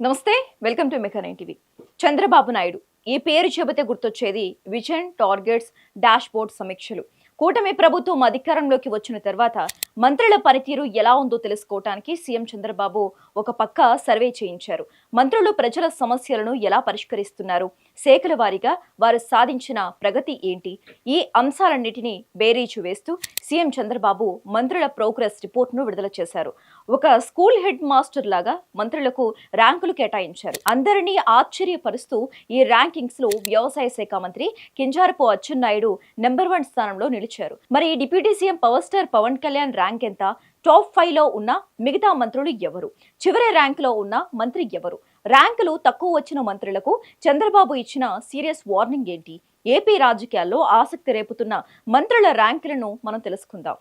నమస్తే, welcome to మెకానైన్ TV. Chandrababu Naidu ఈ పేరు చెబితే గుర్తొచ్చేది విజన్, టార్గెట్స్, డాష్ బోర్డ్ సమీక్షలు. కూటమి ప్రభుత్వం అధికారంలోకి వచ్చిన తర్వాత మంత్రుల పనితీరు ఎలా ఉందో తెలుసుకోవటానికి సీఎం చంద్రబాబు ఒక పక్క సర్వే చేయించారు. మంత్రులు ప్రజల సమస్యలను ఎలా పరిష్కరిస్తున్నారు, శాఖల వారీగా వారు సాధించిన ప్రగతి ఏంటి, ఈ అంశాలన్నిటినీ బేరీజు వేస్తూ సీఎం చంద్రబాబు మంత్రుల ప్రోగ్రెస్ రిపోర్ట్ ను విడుదల చేశారు. ఒక స్కూల్ హెడ్ మాస్టర్ లాగా మంత్రులకు ర్యాంకులు కేటాయించారు. అందరినీ ఆశ్చర్యపరుస్తూ ఈ ర్యాంకింగ్స్ లో వ్యవసాయ శాఖ మంత్రి కింజారపు అచ్చెన్నాయుడు నెంబర్ 1 స్థానంలో నిలిచారు. మరి deputy CM power star Pavan Kalyan rank ఎంత? టాప్ 5 లో ఉన్న మిగతా మంత్రులు ఎవరు? చివరి ర్యాంక్ లో ఉన్న మంత్రి ఎవరు? ర్యాంకులు తక్కువ వచ్చిన మంత్రులకు చంద్రబాబు ఇచ్చిన సీరియస్ వార్నింగ్ ఏంటి? ఏపీ రాజకీయాల్లో ఆసక్తి రేపుతున్న మంత్రుల ర్యాంకులను మనం తెలుసుకుందాం.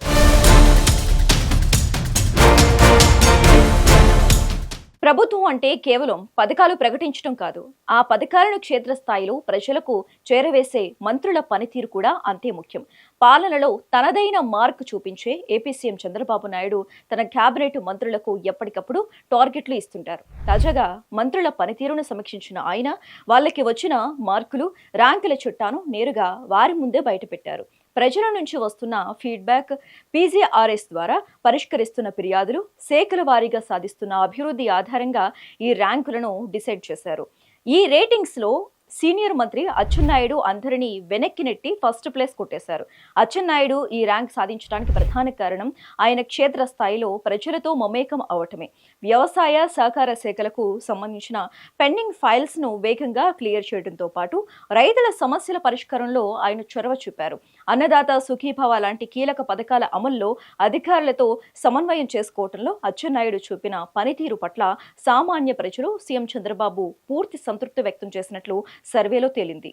ప్రభుత్వం అంటే కేవలం పథకాలు ప్రకటించడం కాదు, ఆ పథకాలను క్షేత్రస్థాయిలో ప్రజలకు చేరవేసే మంత్రుల పనితీరు కూడా అంతే ముఖ్యం. పాలనలో తనదైన మార్కు చూపించే ఏపీ సీఎం చంద్రబాబు నాయుడు తన కేబినెట్ మంత్రులకు ఎప్పటికప్పుడు టార్గెట్లు ఇస్తుంటారు. తాజాగా మంత్రుల పనితీరును సమీక్షించిన ఆయన వాళ్ళకి వచ్చిన మార్కులు, ర్యాంకుల చిట్టాను నేరుగా వారి ముందే బయటపెట్టారు. ప్రజల నుంచి వస్తున్న ఫీడ్బ్యాక్, పీజీఆర్ఎస్ ద్వారా పరిష్కరిస్తున్న ఫిర్యాదులు, శాఖల వారీగా సాధిస్తున్న అభివృద్ధి ఆధారంగా ఈ ర్యాంకులను డిసైడ్ చేశారు. ఈ రేటింగ్స్ లో సీనియర్ మంత్రి అచ్చెన్నాయుడు అందరినీ వెనక్కి నెట్టి ఫస్ట్ ప్లేస్ కొట్టేశారు. అచ్చెన్నాయుడు ఈ ర్యాంక్ సాధించడానికి ప్రధాన కారణం ఆయన క్షేత్రస్థాయిలో ప్రజలతో మమేకం అవటమే. వ్యవసాయ, సహకార శాఖలకు సంబంధించిన పెండింగ్ ఫైల్స్ ను వేగంగా క్లియర్ చేయడంతో పాటు రైతుల సమస్యల పరిష్కారంలో ఆయన చొరవ చూపారు. అన్నదాత సుఖీభవ లాంటి కీలక పథకాల అమల్లో అధికారులతో సమన్వయం చేసుకోవడంలో అచ్చెన్నాయుడు చూపిన పనితీరు పట్ల సామాన్య ప్రజలు సీఎం చంద్రబాబు పూర్తి సంతృప్తి వ్యక్తం చేసినట్లు సర్వేలో తేలింది.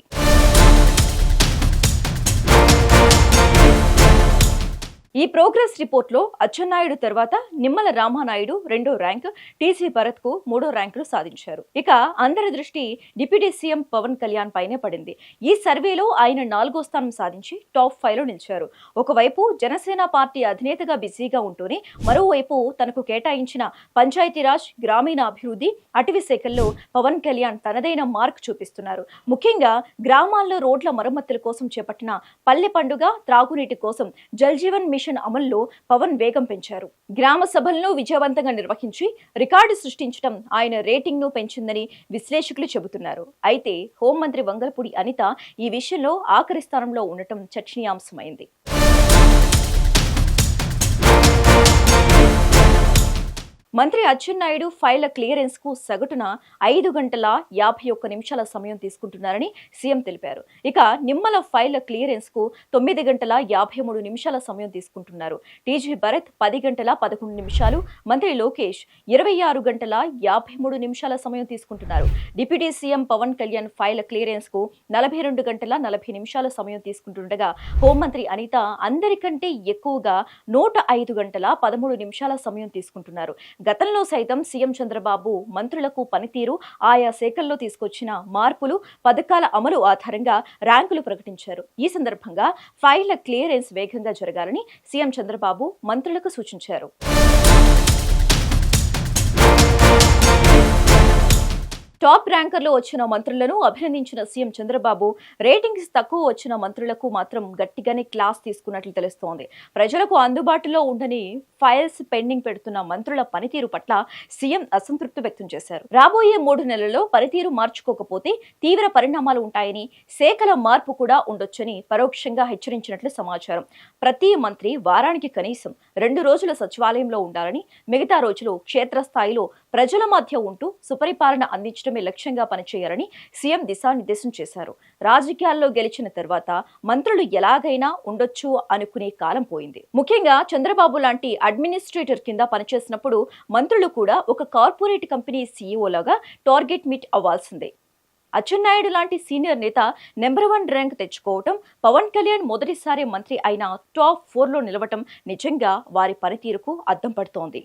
ఈ ప్రోగ్రెస్ రిపోర్ట్ లో అచ్చెన్నాయుడు తర్వాత నిమ్మల రామానాయుడు 2వ ర్యాంక్, టీజీ భరత్ కు 3వ ర్యాంకులు సాధించారు. ఇక అందరి దృష్టి డిప్యూటీ సీఎం పవన్ కళ్యాణ్ పైనే పడింది. ఈ సర్వేలో ఆయన 4వ స్థానం సాధించి టాప్ 5 లో నిలిచారు. ఒకవైపు జనసేన పార్టీ అధినేతగా బిజీగా ఉంటూనే మరోవైపు తనకు కేటాయించిన పంచాయతీరాజ్, గ్రామీణాభివృద్ధి, అటవీ శాఖల్లో పవన్ కళ్యాణ్ తనదైన మార్క్ చూపిస్తున్నారు. ముఖ్యంగా గ్రామాల్లో రోడ్ల మరమ్మతుల కోసం చేపట్టిన పల్లె పండుగ, త్రాగునీటి కోసం జల్ జీవన్ మిషన్ అమల్లో పవన్ వేగం పెంచారు. గ్రామ సభలను విజయవంతంగా నిర్వహించి రికార్డు సృష్టించడం ఆయన రేటింగ్ ను పెంచిందని విశ్లేషకులు చెబుతున్నారు. అయితే హోంమంత్రి వంగలపూడి అనిత ఈ విషయంలో ఆఖరి స్థానంలో ఉండటం చర్చనీయాంశమైంది. మంత్రి అచ్చెన్నాయుడు ఫైళ్ల క్లియరెన్స్ కు సగటున 5 గంటల 51 నిమిషాల సమయం తీసుకుంటున్నారని సీఎం తెలిపారు. ఇక నిమ్మల ఫైళ్ల క్లియరెన్స్ కు 9 గంటల 53 నిమిషాల సమయం తీసుకుంటున్నారు. టీజీ భరత్ 10 గంటల 11 నిమిషాలు, మంత్రి లోకేష్ 26 గంటల 53 నిమిషాల సమయం తీసుకుంటున్నారు. డిప్యూటీ సీఎం పవన్ కళ్యాణ్ ఫైళ్ల క్లియరెన్స్ కు 42 గంటల 40 నిమిషాల సమయం తీసుకుంటుండగా హోంమంత్రి అనిత అందరికంటే ఎక్కువగా 105 గంటల 13 నిమిషాల సమయం తీసుకుంటున్నారు. గతంలో సైతం సీఎం చంద్రబాబు మంత్రులకు పనితీరు, ఆయా శాఖల్లో తీసుకొచ్చిన మార్పులు, పథకాల అమలు ఆధారంగా ర్యాంకులు ప్రకటించారు. ఈ సందర్భంగా ఫైళ్ల క్లియరెన్స్ వేగంగా జరగాలని సీఎం చంద్రబాబు మంత్రులకు సూచించారు. టాప్ ర్యాంకర్లో వచ్చిన మంత్రులను అభినందించిన సీఎం చంద్రబాబు రేటింగ్స్ తక్కువ వచ్చిన మంత్రులకు మాత్రం గట్టిగానే క్లాస్ తీసుకున్నట్లు తెలుస్తోంది. ప్రజలకు అందుబాటులో ఉండని ఫైల్స్ పెండింగ్ పెడుతున్న మంత్రుల పనితీరు పట్ల సీఎం అసంతృప్తి వ్యక్తం చేశారు. రాబోయే 3 నెలల్లో పనితీరు మార్చుకోకపోతే తీవ్ర పరిణామాలు ఉంటాయని, శాఖల మార్పు కూడా ఉండొచ్చని పరోక్షంగా హెచ్చరించినట్లు సమాచారం. ప్రతి మంత్రి వారానికి కనీసం 2 రోజుల సచివాలయంలో ఉండాలని, మిగతా రోజులు క్షేత్రస్థాయిలో ప్రజల మధ్య ఉంటూ సుపరిపాలన అందించడం లక్ష్యంగా పనిచేయాలని సీఎం దిశానిర్దేశం చేశారు. రాజకీయాల్లో గెలిచిన తర్వాత మంత్రులు ఎలాగైనా ఉండొచ్చు అనుకునే కాలం పోయింది. ముఖ్యంగా చంద్రబాబు లాంటి అడ్మినిస్ట్రేటర్ కింద పనిచేసినప్పుడు మంత్రులు కూడా ఒక కార్పొరేట్ కంపెనీ సీఈఓ లాగా టార్గెట్ మీట్ అవ్వాల్సిందే. అచ్చెన్నాయుడు లాంటి సీనియర్ నేత నెంబర్ 1 ర్యాంక్ తెచ్చుకోవటం, పవన్ కళ్యాణ్ మొదటిసారి మంత్రి అయిన టాప్ 4 లో నిలవటం నిజంగా వారి పనితీరుకు అద్దం పడుతోంది.